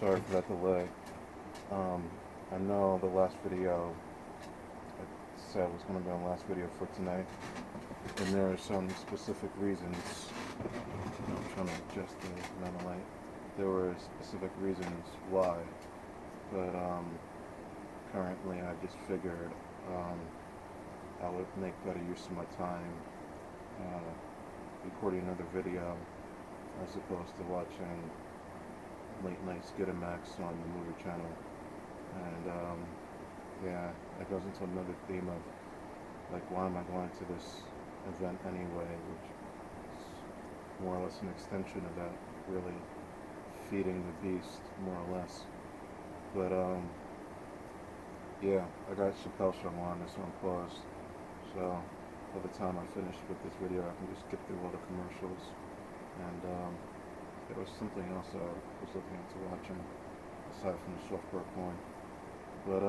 Sorry for that delay. I know the last video I said was going to be the last video for tonight, and there are some specific reasons. I'm trying to adjust the amount of light. There were specific reasons why, but currently I just figured I would make better use of my time uh, recording another video as opposed to watching late night Skinimax on the movie channel. And yeah, that goes into another theme of like, why am I going to this event anyway, which is more or less an extension of that, really feeding the beast, more or less. But yeah, I got Chappelle Show on, this one paused. So by the time I finish with this video, I can just skip through all the commercials. And there was something else I was looking into watching aside from the software porn. But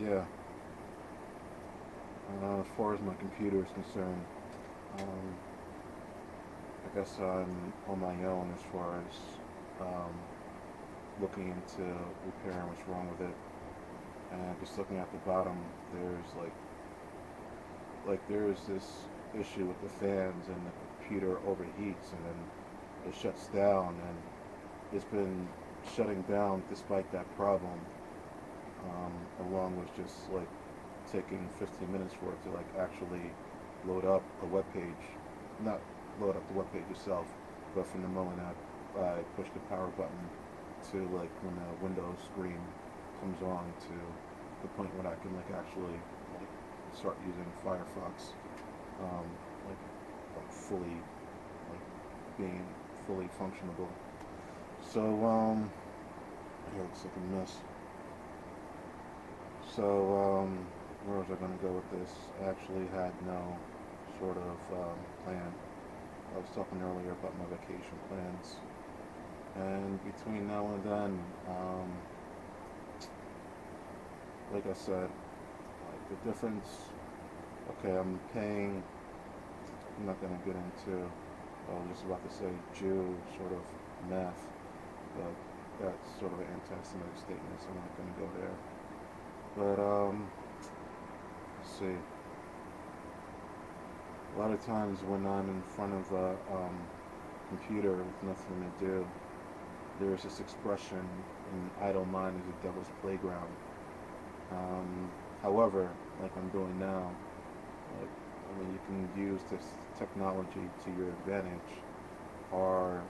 yeah. As far as my computer is concerned, I guess I'm on my own as far as looking into repairing what's wrong with it. And just looking at the bottom, there's there's this issue with the fans, and the computer overheats and then it shuts down, and it's been shutting down despite that problem, along with just like taking 15 minutes for it to like actually load up the web page, not load up the web page itself, but from the moment I push the power button to like when the Windows screen comes on to the point where I can like actually like start using Firefox, like fully, like being fully functionable. So here it looks like a mess. So where was I going to go with this? I actually had no sort of plan. I was talking earlier about my vacation plans, and between now and then, like I said, like the difference. Okay, I'm paying. I'm not going to get into. I was just about to say Jew sort of math, but that's sort of an anti-Semitic statement, so I'm not going to go there. But let's see. A lot of times when I'm in front of a computer with nothing to do, there's this expression in idle mind is a devil's playground. However, like I'm doing now, like, I mean, you can use this technology to your advantage, or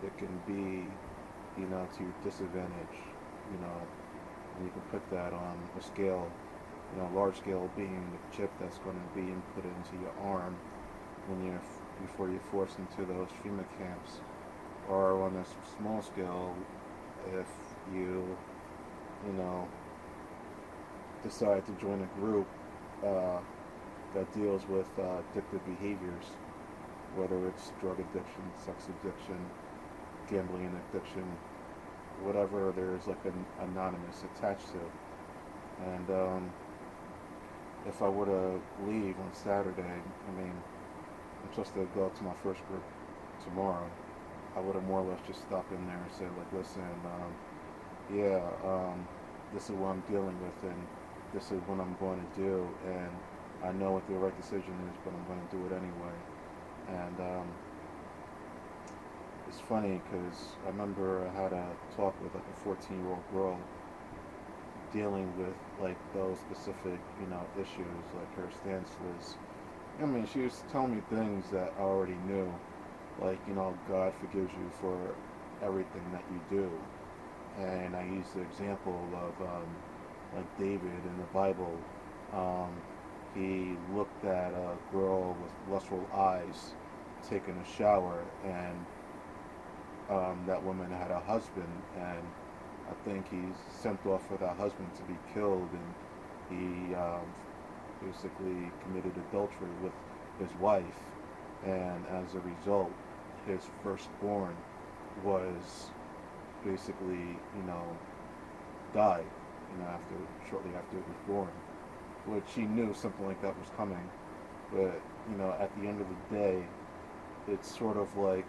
it can be, to your disadvantage, and you can put that on a scale, large scale being the chip that's going to be input into your arm when before you're forced into those FEMA camps, or on a small scale, if you know, decide to join a group that deals with addictive behaviors, whether it's drug addiction, sex addiction, gambling addiction, whatever there's like an anonymous attached to. And if I were to leave on Saturday, I mean, I'm supposed to go to my first group tomorrow. I would have more or less just stopped in there and said, like, listen, yeah, this is what I'm dealing with, and this is what I'm going to do, and I know what the right decision is, but I'm going to do it anyway. And it's funny because I remember I had a talk with like a 14-year-old girl dealing with like those specific, issues. Like her stance was, I mean, she was telling me things that I already knew, like, God forgives you for everything that you do. And I used the example of like David in the Bible. He looked at a girl with lustful eyes taking a shower, and that woman had a husband, and I think he sent off for that husband to be killed, and he basically committed adultery with his wife, and as a result, his firstborn was basically, died, shortly after it was born, which he knew something like that was coming. But at the end of the day, it's sort of like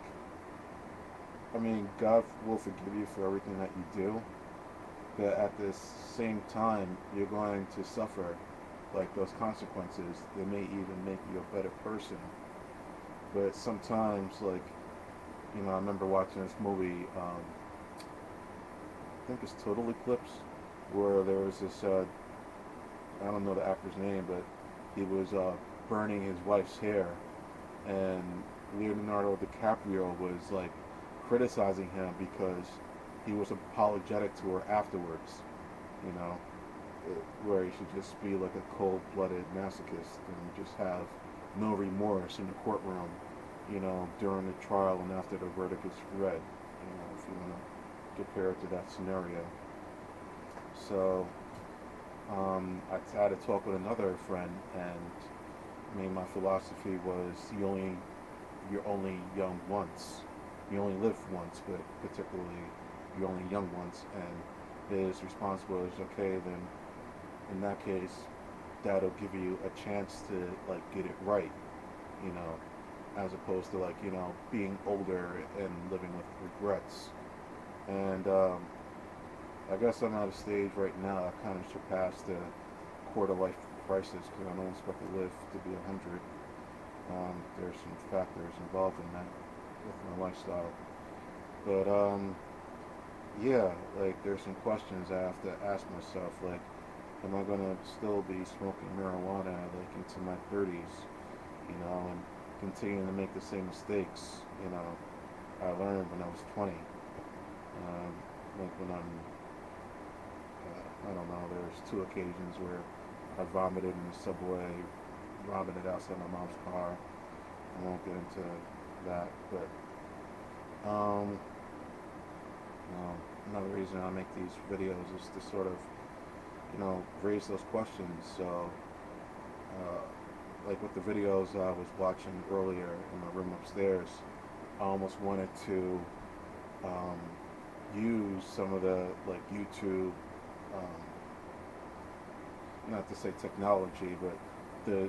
I mean, God will forgive you for everything that you do, but at the same time, you're going to suffer like those consequences. They may even make you a better person. But sometimes, like, I remember watching this movie. I think it's Total Eclipse, where there was this. I don't know the actor's name, but he was burning his wife's hair, and Leonardo DiCaprio was like criticizing him because he was apologetic to her afterwards. You know, where he should just be like a cold-blooded masochist and just have no remorse in the courtroom, during the trial and after the verdict is read. If you want to compare it to that scenario. So I had to talk with another friend, and I mean, my philosophy was you're only young once. You only live once, but particularly you're only young once. And his response was, okay, then in that case, that'll give you a chance to like get it right, you know, as opposed to like being older and living with regrets. And I guess I'm at a stage right now. I kind of surpassed the quarter life crisis because I don't expect to live to be 100. There's some factors involved in that with my lifestyle, but yeah, like there's some questions I have to ask myself, like, am I gonna still be smoking marijuana like into my 30s, and continuing to make the same mistakes, I learned when I was 20. Like when I don't know, there's two occasions where I vomited in the subway, vomited outside my mom's car. I won't get into that, but um, another reason I make these videos is to sort of, raise those questions. So, like with the videos I was watching earlier in my room upstairs, I almost wanted to um, use some of the like YouTube, um, not to say technology, but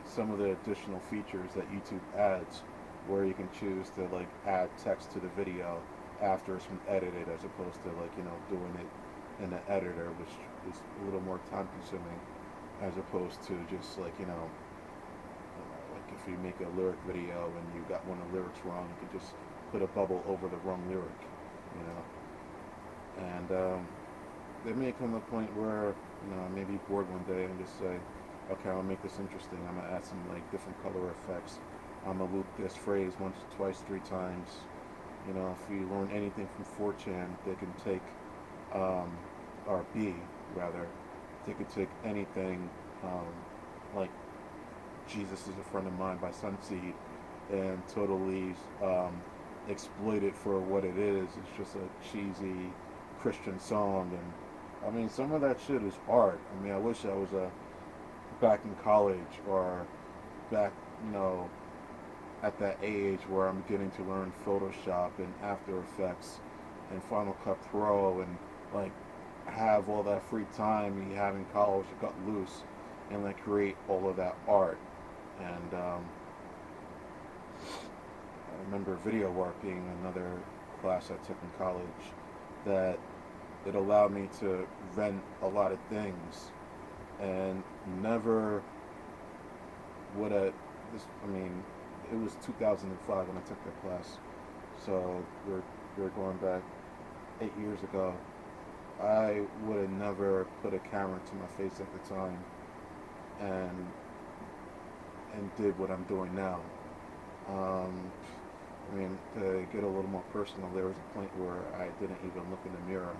some of the additional features that YouTube adds, where you can choose to like add text to the video after it's been edited, as opposed to like doing it in the editor, which is a little more time consuming, as opposed to just like like if you make a lyric video and you got one of the lyrics wrong, you can just put a bubble over the wrong lyric, you know. And there may come a point where I may be bored one day and just say, okay, I'll make this interesting. I'm gonna add some like different color effects. I'm gonna loop this phrase once, twice, three times. If you learn anything from 4chan, they can take, or B rather, they could take anything, like Jesus is a Friend of Mine by Sunseed, and totally exploit it for what it is. It's just a cheesy Christian song, and I mean some of that shit is art. I mean I wish I was back in college or back, at that age where I'm getting to learn Photoshop and After Effects and Final Cut Pro and like have all that free time you have in college to cut loose and like create all of that art. And I remember video art being another class I took in college that it allowed me to rent a lot of things and never would have this. I mean, it was 2005 when I took that class, so we're going back 8 years ago. I would have never put a camera to my face at the time and did what I'm doing now. I mean, to get a little more personal, there was a point where I didn't even look in the mirror,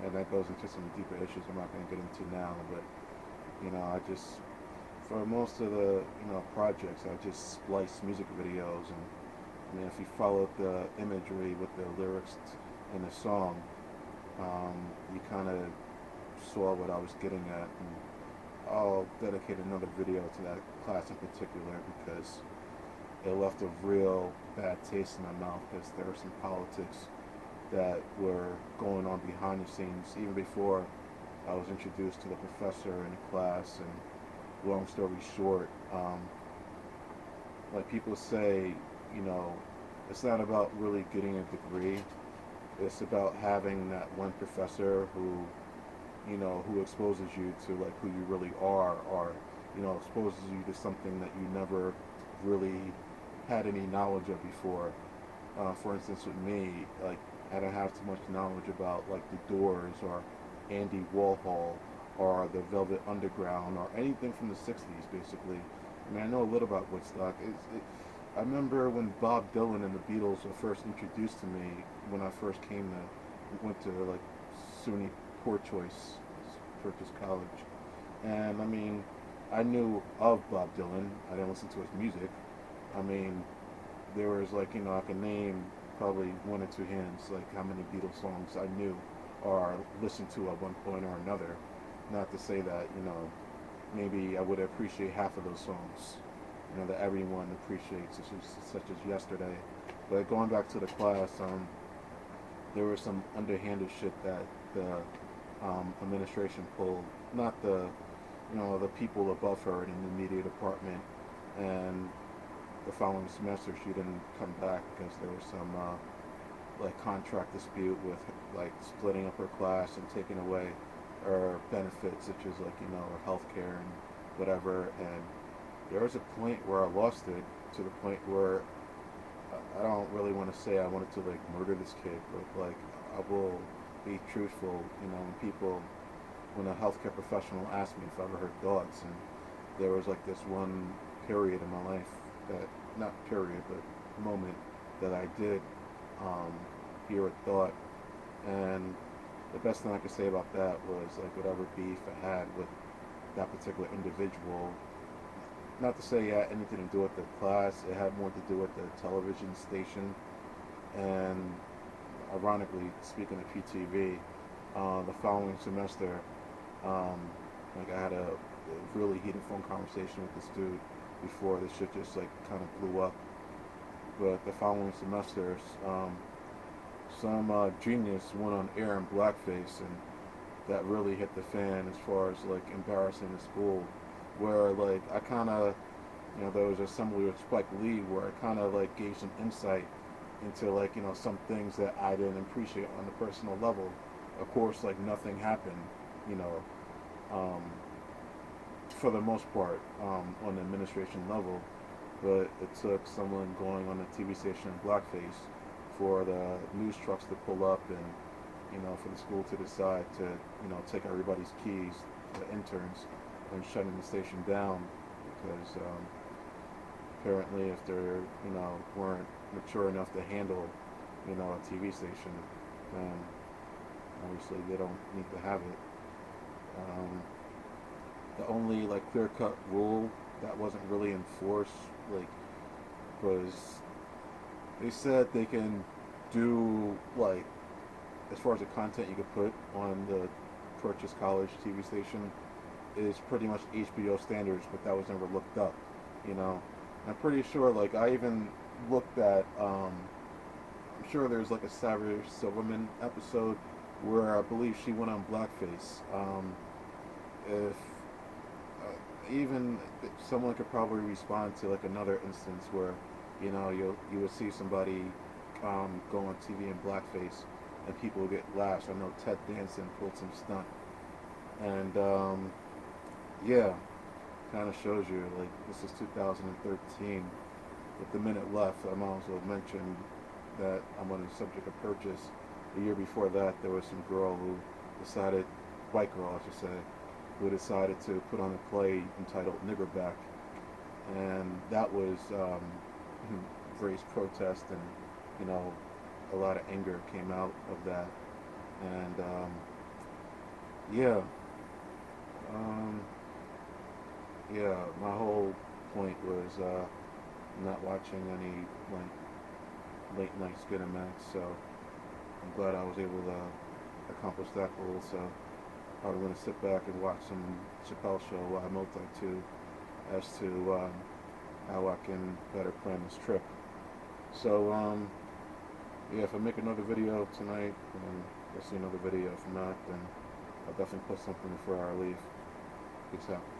and that goes into some deeper issues I'm not going to get into now. But I just, for most of the projects, I just splice music videos, and I mean, if you followed the imagery with the lyrics in the song, you kind of saw what I was getting at, and I'll dedicate another video to that class in particular because it left a real bad taste in my mouth because there were some politics that were going on behind the scenes even before I was introduced to the professor in the class. And long story short, like people say, it's not about really getting a degree, It's about having that one professor who, who exposes you to like who you really are, or exposes you to something that you never really had any knowledge of before. For instance, with me, like I don't have too much knowledge about like the Doors or Andy Warhol or the Velvet Underground or anything from the '60s, basically. I mean, I know a little about Woodstock. I remember when Bob Dylan and the Beatles were first introduced to me when I first went to like SUNY Poor Choice, Purchase College, and I mean, I knew of Bob Dylan. I didn't listen to his music. I mean, there was like I could name probably one or two hands like how many Beatles songs I knew or listened to at one point or another. Not to say that maybe I would appreciate half of those songs, that everyone appreciates, such as Yesterday. But going back to the class, there was some underhanded shit that the administration pulled. Not the people above her in the media department, and the following semester she didn't come back because there was some like contract dispute with like splitting up her class and taking away her benefits, such as like her health care and whatever. And there was a point where I lost it, to the point where I don't really want to say I wanted to like murder this kid, but like I will be truthful. When a healthcare professional asked me if I ever heard thoughts, and there was like this one period in my life, that not period but moment, that I did hear a thought, and the best thing I could say about that was like whatever beef I had with that particular individual. Not to say it had anything to do with the class, it had more to do with the television station. And ironically, speaking of PTV, the following semester, like I had a really heated phone conversation with this dude before this shit just like kind of blew up. But the following semester, some genius went on air in blackface, and that really hit the fan as far as like embarrassing the school. Where like I kind of, there was an assembly with Spike Lee where I kind of like gave some insight into like some things that I didn't appreciate on the personal level. Of course, like nothing happened, you know, um, for the most part, on the administration level. But it took someone going on a TV station in blackface for the news trucks to pull up, and for the school to decide to take everybody's keys, the interns, and shutting the station down, because apparently if they're weren't mature enough to handle a TV station, then obviously they don't need to have it. The only like clear cut rule that wasn't really enforced, like, was they said they can do like, as far as the content you could put on the Purchase College TV station is pretty much HBO standards, but that was never looked up. I'm pretty sure, like, I even looked at, I'm sure there's like a Sarah Silverman episode where I believe she went on blackface. If even someone could probably respond to like another instance where you would see somebody go on TV in blackface and people would get laughs. I know Ted Danson pulled some stunt, and yeah, kind of shows you like this is 2013. With the minute left, I might as well mention that I'm on the subject of Purchase. The year before that, there was some girl who decided, white girl I should say, who decided to put on a play entitled Niggerback, and that was raised protest, and a lot of anger came out of that, and yeah, yeah, my whole point was not watching any like late night Skinimax, so I'm glad I was able to accomplish that goal. So I'm going to sit back and watch some Chappelle show while I multitude as to how I can better plan this trip. So yeah, if I make another video tonight, then you'll see another video. If not, then I'll definitely put something before I leave. Peace out.